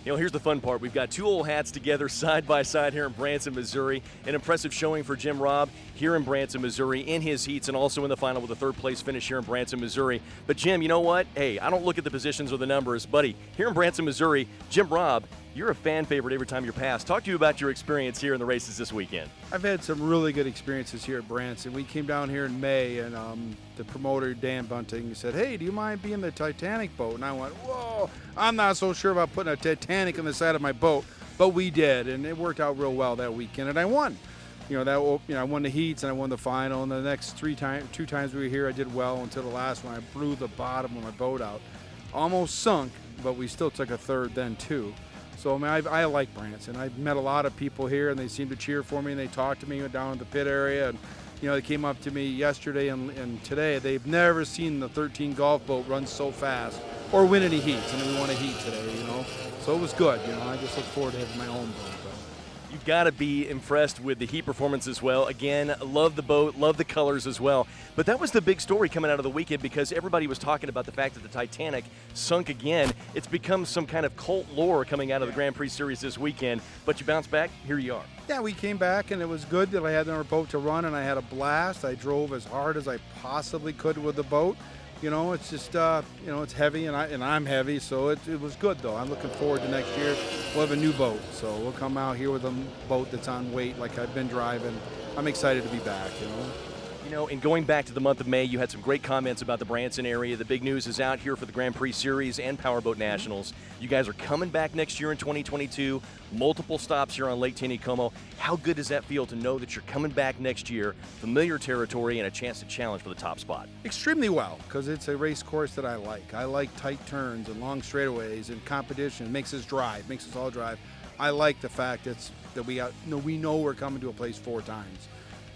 You know, here's the fun part. We've got two old hats together side by side here in Branson, Missouri. An impressive showing for Jim Robb here in Branson, Missouri, in his heats and also in the final with a third-place finish here in Branson, Missouri. But, Jim, you know what? Hey, I don't look at the positions or the numbers. Buddy, here in Branson, Missouri, Jim Robb, you're a fan favorite every time you're passed. Talk to you about your experience here in the races this weekend. I've had some really good experiences here at Branson. We came down here in May, and the promoter, Dan Bunting, said, hey, do you mind being the Titanic boat? And I went, whoa, I'm not so sure about putting a Titanic on the side of my boat. But we did, and it worked out real well that weekend, and I won. I won the heats, and I won the final, and the next two times we were here, I did well until the last one. I blew the bottom of my boat out. Almost sunk, but we still took a third then, too. So, I mean, I like Branson. I've met a lot of people here, and they seem to cheer for me, and they talk to me down at the pit area. And, they came up to me yesterday and today. They've never seen the 13 golf boat run so fast or win any heats, and we won a heat today, So it was good, I just look forward to having my own boat. You've got to be impressed with the heat performance as well. Again, love the boat, love the colors as well. But that was the big story coming out of the weekend because everybody was talking about the fact that the Titanic sunk again. It's become some kind of cult lore coming out of the Grand Prix Series this weekend. But you bounce back, here you are. Yeah, we came back, and it was good that I had our boat to run, and I had a blast. I drove as hard as I possibly could with the boat. It's just, it's heavy, and I'm heavy, so it was good, though. I'm looking forward to next year. We'll have a new boat, so we'll come out here with a boat that's on weight like I've been driving. I'm excited to be back, And going back to the month of May, you had some great comments about the Branson area. The big news is out here for the Grand Prix Series and Powerboat Nationals. You guys are coming back next year in 2022. Multiple stops here on Lake Taneycomo. How good does that feel to know that you're coming back next year, familiar territory, and a chance to challenge for the top spot? Extremely well, because it's a race course that I like. I like tight turns and long straightaways and competition. It makes us all drive. I like the fact that we know we're coming to a place 4 times.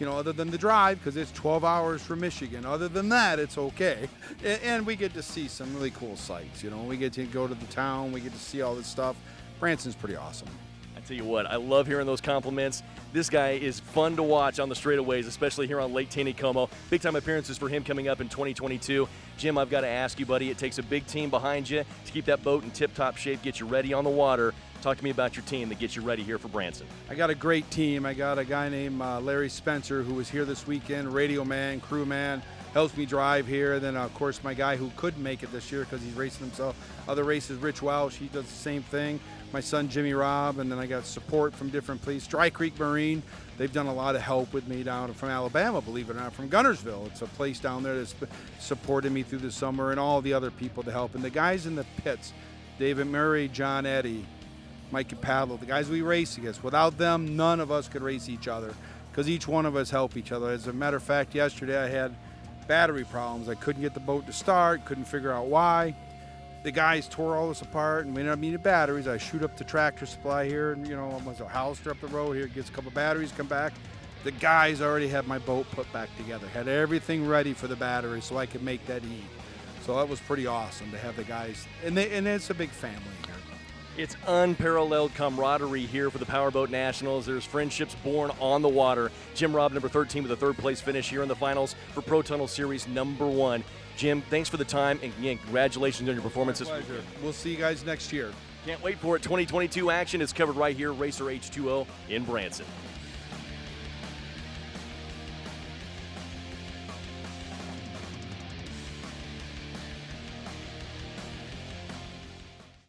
Other than the drive, because it's 12 hours from Michigan. Other than that, it's okay. And we get to see some really cool sights. We get to go to the town. We get to see all this stuff. Branson's pretty awesome. I tell you what, I love hearing those compliments. This guy is fun to watch on the straightaways, especially here on Lake Taneycomo. Big-time appearances for him coming up in 2022. Jim, I've got to ask you, buddy, it takes a big team behind you to keep that boat in tip-top shape, get you ready on the water. Talk to me about your team that gets you ready here for Branson. I got a great team. I got a guy named Larry Spencer who was here this weekend, radio man, crew man, helps me drive here. Then, of course, my guy who couldn't make it this year because he's racing himself other races, Rich Welsh, he does the same thing. My son, Jimmy Robb, and then I got support from different police. Dry Creek Marine, they've done a lot of help with me down from Alabama, believe it or not, from Gunnersville. It's a place down there that's supported me through the summer, and all the other people to help. And the guys in the pits, David Murray, John Eddy, Mike Padlo, the guys we race against. Without them, none of us could race each other because each one of us help each other. As a matter of fact, yesterday I had battery problems. I couldn't get the boat to start, couldn't figure out why. The guys tore all this apart, and we ended up needing batteries. I shoot up the Tractor Supply here, and almost a Hollister up the road here, gets a couple batteries, come back. The guys already had my boat put back together, had everything ready for the battery so I could make that heat. So that was pretty awesome to have the guys, and it's a big family here. It's unparalleled camaraderie here for the Powerboat Nationals. There's friendships born on the water. Jim Robb, number 13, with a third-place finish here in the finals for ProTunnel Series number 1. Jim, thanks for the time, and again, congratulations on your performance this week. We'll see you guys next year. Can't wait for it. 2022 action is covered right here, Racer H2O in Branson.